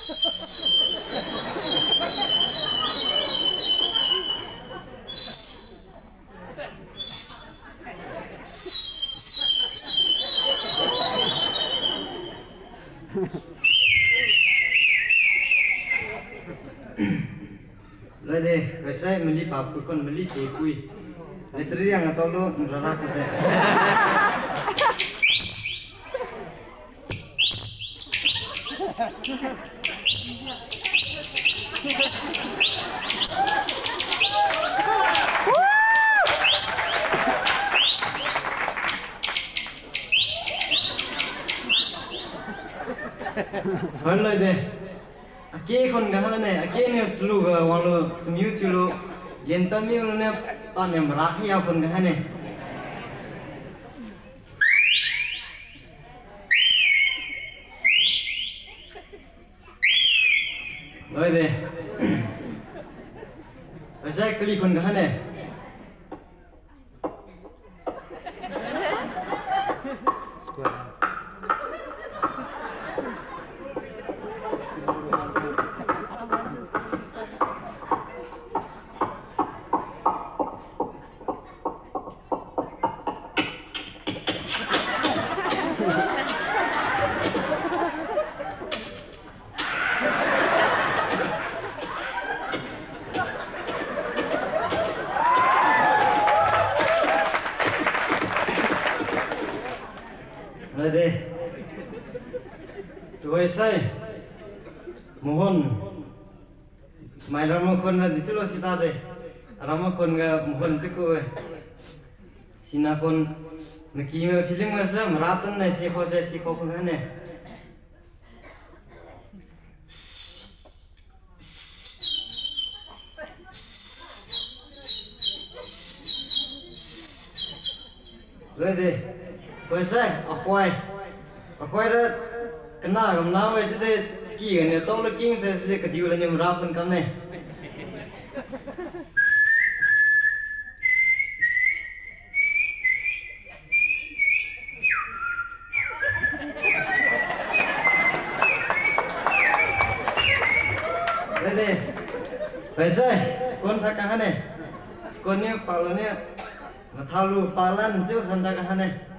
Rồi đây, rồi saya beli papu kon beli kekui. Letri yang atau lo ngerala aku saya. Halo deh. Aki kon gahana ne, aki ne selu walu semiu culu, yentan mi ulune pan yang merahi ya kon gahane. Oi deh. Saya kali kon gahane. Deh, tuai saya, mohon, mai ramah kon na diculo sita deh, ramah kon ga mohon cukup, sina kon nakime film masa meratan na siko kon hane. Deh. Pasal akwai dah kena gamna wes deh ski kan ya tau lagi saya kediu lagi merapan kami. Deh, pasal skon tak kahane, skonnya palonnya, nggak tahu palan sih hendak kahane.